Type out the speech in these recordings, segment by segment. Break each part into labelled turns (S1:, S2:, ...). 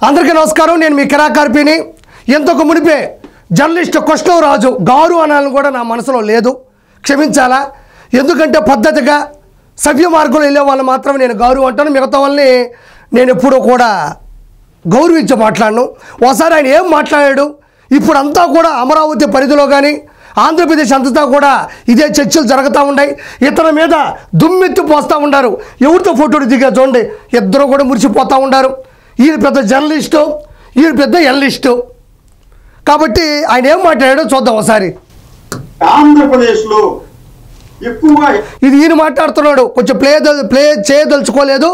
S1: అందరికీ నమస్కారం. నేను మీ కిరాకార్పిని. ఎంతకు మునిపే జర్నలిస్ట్ కృష్ణరాజు గారు అనాలని కూడా నా మనసులో లేదు, క్షమించాలా. ఎందుకంటే పద్ధతిగా సవ్య మార్గంలో వెళ్ళే వాళ్ళు మాత్రమే నేను గారు అంటాను. మిగతా వాళ్ళని నేను ఎప్పుడూ కూడా గౌరవించి మాట్లాడను. ఒకసారి ఆయన ఏం మాట్లాడాడు, ఇప్పుడు అంతా కూడా అమరావతి పరిధిలో కానీ ఆంధ్రప్రదేశ్ అంతటా కూడా ఇదే చర్చలు జరుగుతూ ఉన్నాయి. ఇతని మీద దుమ్మెత్తి పోస్తూ ఉన్నారు. ఎవరితో ఫోటోలు దిగా చూడండి, ఇద్దరు కూడా మురిసిపోతూ ఉన్నారు. ఈయన పెద్ద జర్నలిస్టు, ఈయన పెద్ద ఎనలిస్టు. కాబట్టి ఆయన ఏం మాట్లాడాడో చూద్దాం ఒకసారి.
S2: ఆంధ్రప్రదేశ్లో ఎక్కువగా
S1: ఇది ఈయన మాట్లాడుతున్నాడు, కొంచెం ప్లే చేయదలుచుకోలేదు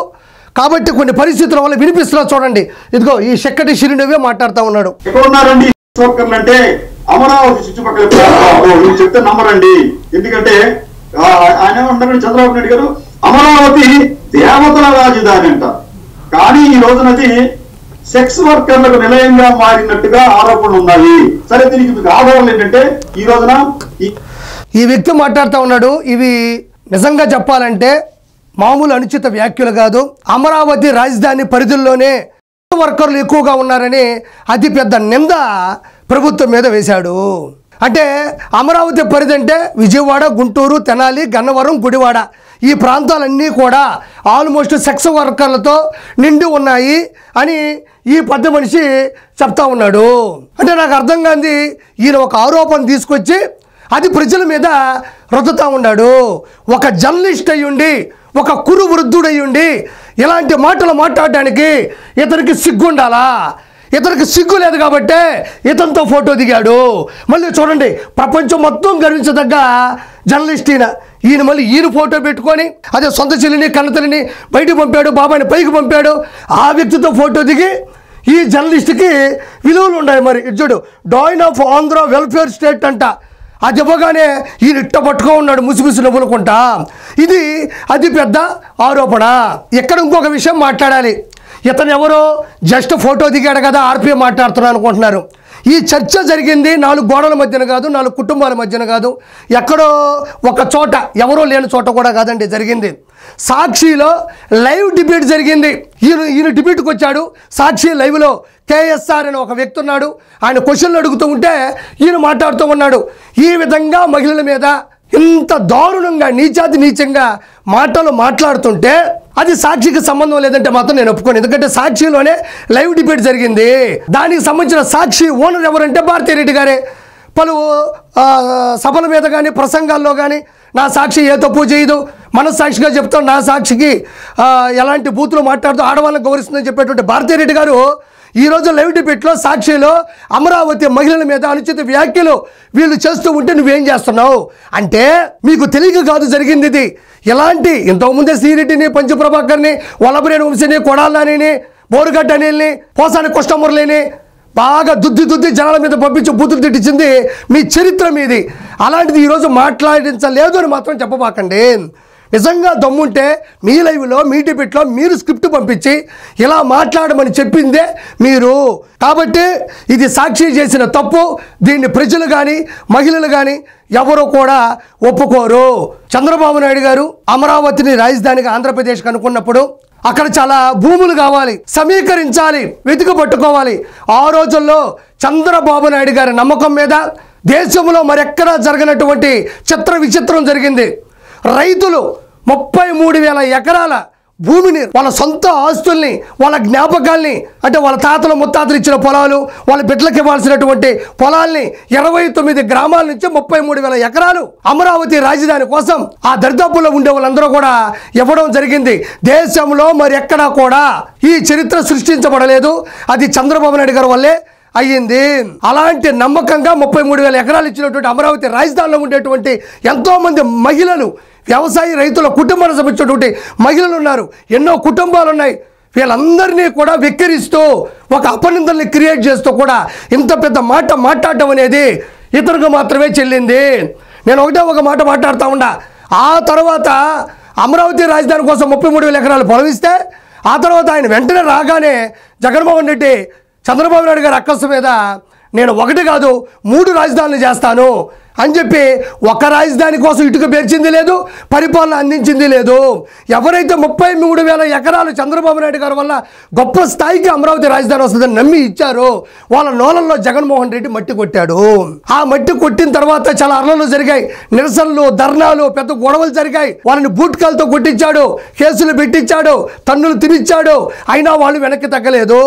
S1: కాబట్టి కొన్ని పరిస్థితుల వల్ల వినిపిస్తున్నా చూడండి. ఇదిగో ఈ చక్కటి శిరునివే మాట్లాడుతూ ఉన్నాడు.
S2: ఎక్కడ ఉన్నారండి అంటే అమరావతి చుట్టుపక్కల ప్రాంతాలు చెప్తే నమ్మరండి. ఎందుకంటే ఆయన ఏమంటారు చంద్రబాబు నాయుడు గారు, అమరావతి దేవతల రాజధాని అంట. కానీ ఈ రోజునది సెక్స్ వర్కర్లకు నిలయంగా మారినట్టుగా ఆరోపణలు ఉన్నాయి. సరే, దీనికి మీకు ఆధారాలు ఏంటంటే ఈ రోజున
S1: ఈ వ్యక్తి మాట్లాడుతూ ఉన్నాడు. ఇవి నిజంగా చెప్పాలంటే మామూలు అనుచిత వ్యాఖ్యలు కాదు. అమరావతి రాజధాని పరిధుల్లోనే వర్కర్లు ఎక్కువగా ఉన్నారని అతిపెద్ద నింద ప్రభుత్వం మీద వేశాడు. అంటే అమరావతి పరిధి అంటే విజయవాడ, గుంటూరు, తెనాలి, గన్నవరం, గుడివాడ ఈ ప్రాంతాలన్నీ కూడా ఆల్మోస్ట్ సెక్స్ వర్కర్లతో నిండి ఉన్నాయి అని ఈ పెద్ద మనిషి చెప్తా ఉన్నాడు. అంటే నాకు అర్థం కాంది, ఈయన ఒక ఆరోపణ తీసుకొచ్చి అది ప్రజల మీద రుద్దుతూ ఉన్నాడు. ఒక జర్నలిస్ట్ అయ్యుండి, ఒక కురు వృద్ధుడయ్యుండి ఇలాంటి మాటలు మాట్లాడడానికి ఇతనికి సిగ్గుండాలా? ఇతనికి సిగ్గు లేదు కాబట్టి ఇతనితో ఫోటో దిగాడు. మళ్ళీ చూడండి, ప్రపంచం మొత్తం గర్వించదగ్గ జర్నలిస్ట్ ఈయన మళ్ళీ ఈయన ఫోటో పెట్టుకొని అదే సొంత చెల్లిని కన్నతల్లిని బయటకు పంపాడు, బాబాయిని పైకి పంపాడు. ఆ వ్యక్తితో ఫోటో దిగి ఈ జర్నలిస్ట్కి విలువలు ఉన్నాయి. మరి ఇచ్చాడు డాయిన్ ఆఫ్ ఆంధ్ర వెల్ఫేర్ స్టేట్ అంట. అది ఇవ్వగానే ఈయన ఇట్ట పట్టుకో ఉన్నాడు ముసిముసి నవ్వులుకుంటా. ఇది అతి పెద్ద ఆరోపణ. ఇక్కడ ఇంకొక విషయం మాట్లాడాలి. ఇతను ఎవరో జస్ట్ ఫోటో దిగాడు కదా ఆర్పీ మాట్లాడుతున్నాను అనుకుంటున్నారు. ఈ చర్చ జరిగింది 4 గోడల మధ్యన కాదు, 4 కుటుంబాల మధ్యన కాదు, ఎక్కడో ఒక చోట, ఎవరో లేని చోట కూడా కాదండి జరిగింది. సాక్షిలో లైవ్ డిబేట్ జరిగింది. ఈయన డిబేట్కి వచ్చాడు. సాక్షి లైవ్లో కేఎస్ఆర్ అని ఒక వ్యక్తి ఉన్నాడు. ఆయన క్వశ్చన్లు అడుగుతూ ఉంటే ఈయన మాట్లాడుతూ ఉన్నాడు. ఈ విధంగా మహిళల మీద ఇంత దారుణంగా నీచాతి నీచంగా మాటలు మాట్లాడుతుంటే అది సాక్షికి సంబంధం లేదంటే మాత్రం నేను ఒప్పుకోను. ఎందుకంటే సాక్షిలోనే లైవ్ డిబేట్ జరిగింది. దానికి సంబంధించిన సాక్షి ఓనర్ ఎవరంటే భారతీరెడ్డి గారే. పలు సభల మీద కానీ ప్రసంగాల్లో కానీ నా సాక్షి ఏ తప్పు చేయదు, మనస్సాక్షిగా చెప్తాను, నా సాక్షికి ఎలాంటి బూతులు మాట్లాడుతూ ఆడవాళ్ళని గౌరవిస్తుందని చెప్పేటువంటి భారతీరెడ్డి గారు ఈరోజు లైవ్ డిబేట్లో సాక్షిలో అమరావతి మహిళల మీద అనుచిత వ్యాఖ్యలు వీళ్ళు చేస్తూ ఉంటే నువ్వేం చేస్తున్నావు అంటే మీకు తెలియక కాదు జరిగింది ఇది. ఎలాంటి ఇంతకుముందే శ్రీరెడ్డిని, పంచప్రభాకర్ని, వల్లభనేని వంశీని, కొడాలని, బోరుగడ్డ అనిల్ని, పోసాని కృష్ణమురళిని బాగా దుద్ది జనాల మీద పంపించి బూతులు తిట్టించింది మీ చరిత్ర మీది. అలాంటిది ఈరోజు మాట్లాడించలేదు అని మాత్రం చెప్పబాకండి. నిజంగా దమ్ముంటే మీ లైవ్లో, మీ డిబేట్లో మీరు స్క్రిప్ట్ పంపించి ఇలా మాట్లాడమని చెప్పిందే మీరు. కాబట్టి ఇది సాక్షి చేసిన తప్పు. దీన్ని ప్రజలు కానీ మహిళలు కానీ ఎవరు కూడా ఒప్పుకోరు. చంద్రబాబు నాయుడు గారు అమరావతిని రాజధానిగా ఆంధ్రప్రదేశ్కి అనుకున్నప్పుడు అక్కడ చాలా భూములు కావాలి, సమీకరించాలి, వెతికి పట్టుకోవాలి. ఆ రోజుల్లో చంద్రబాబు నాయుడు గారి నమ్మకం మీద దేశంలో మరెక్కడా జరగనటువంటి చిత్ర విచిత్రం జరిగింది. రైతులు 33,000 ఎకరాల భూమిని, వాళ్ళ సొంత ఆస్తుల్ని, వాళ్ళ జ్ఞాపకాల్ని, అంటే వాళ్ళ తాతలు ముత్తాతలు ఇచ్చిన పొలాలు, వాళ్ళ బిడ్డలకు ఇవ్వాల్సినటువంటి పొలాల్ని 29 గ్రామాల నుంచి 33,000 ఎకరాలు అమరావతి రాజధాని కోసం ఆ దరిదాపుల్లో ఉండే వాళ్ళందరూ కూడా ఇవ్వడం జరిగింది. దేశంలో మరి ఎక్కడా కూడా ఈ చరిత్ర సృష్టించబడలేదు. అది చంద్రబాబు నాయుడు గారి వల్లే అయ్యింది. అలాంటి నమ్మకంగా 33,000 ఎకరాలు ఇచ్చినటువంటి అమరావతి రాజధానిలో ఉండేటువంటి ఎంతోమంది మహిళలు, వ్యవసాయ రైతుల కుటుంబాలకు సంబంధించినటువంటి మహిళలు ఉన్నారు. ఎన్నో కుటుంబాలు ఉన్నాయి. వీళ్ళందరినీ కూడా వెక్కిరిస్తూ ఒక అపనిందల్ని క్రియేట్ చేస్తూ కూడా ఇంత పెద్ద మాట మాట్లాడటం అనేది ఇతరులకు మాత్రమే చెల్లింది. నేను ఒక మాట మాట్లాడుతూ ఉన్నా. ఆ తర్వాత అమరావతి రాజధాని కోసం 33,000 ఎకరాలు పొలవిస్తే ఆ తర్వాత ఆయన వెంటనే రాగానే జగన్మోహన్ రెడ్డి చంద్రబాబు నాయుడు గారి అక్కసు మీద నేను 1 కాదు 3 రాజధానులు చేస్తాను అని చెప్పి ఒక రాజధాని కోసం ఇటుక పేర్చింది లేదు, పరిపాలన అందించింది లేదు. ఎవరైతే 33,000 ఎకరాలు చంద్రబాబు నాయుడు గారి వల్ల గొప్ప స్థాయికి అమరావతి రాజధాని వస్తుందని నమ్మి ఇచ్చారో వాళ్ళ నోళ్ళల్లో జగన్మోహన్ రెడ్డి మట్టి కొట్టాడు. ఆ మట్టి కొట్టిన తర్వాత చాలా అర్లలు జరిగాయి, నిరసనలు, ధర్నాలు, పెద్ద గొడవలు జరిగాయి. వాళ్ళని బూట్కాలతో కొట్టించాడు, కేసులు పెట్టించాడు, తన్నులు తినిచ్చాడు. అయినా వాళ్ళు వెనక్కి తగ్గలేదు.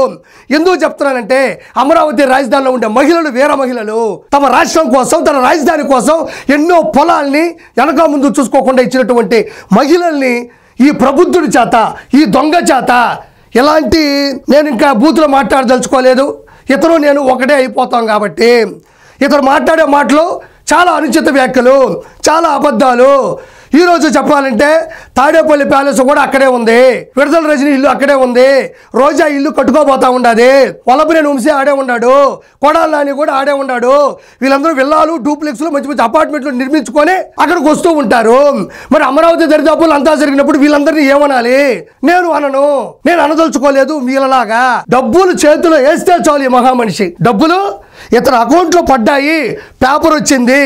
S1: ఎందుకు చెప్తున్నానంటే అమరావతి రాజధానిలో ఉండే మహిళలు, వీర మహిళలు తమ రాష్ట్రం కోసం, తన రాజధాని కోసం ఎన్నో పొలాల్ని వెనక ముందు చూసుకోకుండా ఇచ్చినటువంటి మహిళల్ని ఈ ప్రబుద్ధుడి చేత, ఈ దొంగ చేత ఎలాంటి, నేను ఇంకా బూతులో మాట్లాడదలుచుకోలేదు, ఇతను నేను ఒకటే అయిపోతాం కాబట్టి ఇతను మాట్లాడే మాటలు చాలా అనుచిత వ్యాఖ్యలు, చాలా అబద్ధాలు. ఈరోజు చెప్పాలంటే తాడేపల్లి ప్యాలెస్ కూడా అక్కడే ఉంది, విడుదల రజనీ ఇల్లు అక్కడే ఉంది, రోజా ఇల్లు కట్టుకోబోతా ఉండాది, వల్లభనేని వంశీ ఆడే ఉన్నాడు, కొడాలి నాని కూడా ఆడే ఉన్నాడు. వీళ్ళందరూ విల్లాలు, డూప్లెక్స్లు, మంచి మంచి అపార్ట్మెంట్లు నిర్మించుకొని అక్కడికి వస్తూ ఉంటారు. మరి అమరావతి దరిదాపులు అంతా జరిగినప్పుడు వీళ్ళందరినీ ఏమనాలి? నేను అనను, నేను అనదలుచుకోలేదు. వీళ్ళలాగా డబ్బులు చేతిలో వేస్తే చాలు ఈ మహామనిషి. డబ్బులు ఇతర అకౌంట్లో పడ్డాయి, పేపర్ వచ్చింది,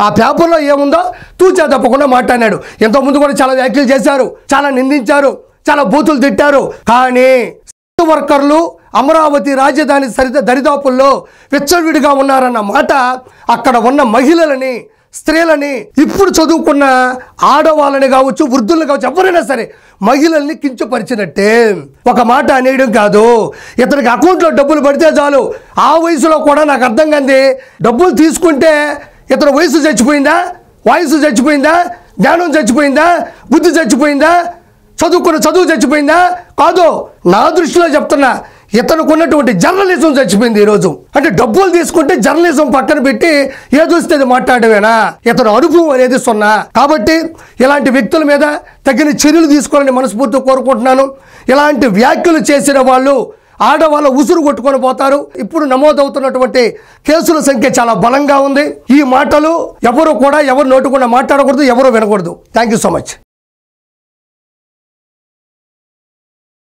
S1: ఆ పేపర్లో ఏముందో తూచా తప్పకుండా మాట్లాడాడు. ఇంతకుముందు కూడా చాలా వ్యాఖ్యలు చేశారు, చాలా నిందించారు, చాలా బూతులు తిట్టారు. కానీ వర్కర్లు అమరావతి రాజధాని దరిదాపుల్లో విచ్చలవిడిగా ఉన్నారన్న మాట అక్కడ ఉన్న మహిళలని, స్త్రీలని, ఇప్పుడు చదువుకున్న ఆడవాళ్ళని కావచ్చు, వృద్ధులను కావచ్చు, ఎవరైనా సరే మహిళల్ని కించపరిచినట్టే. ఒక మాట అనేయడం కాదు, ఇతనికి అకౌంట్లో డబ్బులు పడితే చాలు. ఆ వయసులో కూడా నాకు అర్థం కాంది, డబ్బులు తీసుకుంటే ఇతను వయసు చచ్చిపోయిందా, వాయిసు చచ్చిపోయిందా, జ్ఞానం చచ్చిపోయిందా, బుద్ధి చచ్చిపోయిందా, చదువుకున్న చదువు చచ్చిపోయిందా? కాదు, నా దృష్టిలో చెప్తున్నా, ఇతనికి ఉన్నటువంటి జర్నలిజం చచ్చిపోయింది ఈరోజు. అంటే డబ్బులు తీసుకుంటే జర్నలిజం పక్కన పెట్టి ఏదొస్తే మాట్లాడమేనా? ఇతను అనుభవం అనేది సున్నా. కాబట్టి ఇలాంటి వ్యక్తుల మీద తగిన చర్యలు తీసుకోవాలని మనస్ఫూర్తిగా కోరుకుంటున్నాను. ఇలాంటి వ్యాఖ్యలు చేసిన వాళ్ళు ఆడవాళ్ళ ఉసురు కొట్టుకొని పోతారు. ఇప్పుడు నమోదవుతున్నటువంటి కేసుల సంఖ్య చాలా బలంగా ఉంది. ఈ మాటలు ఎవరు కూడా ఎవరు నోటుకుండా మాట్లాడకూడదు, ఎవరు వినకూడదు. Thank you so much.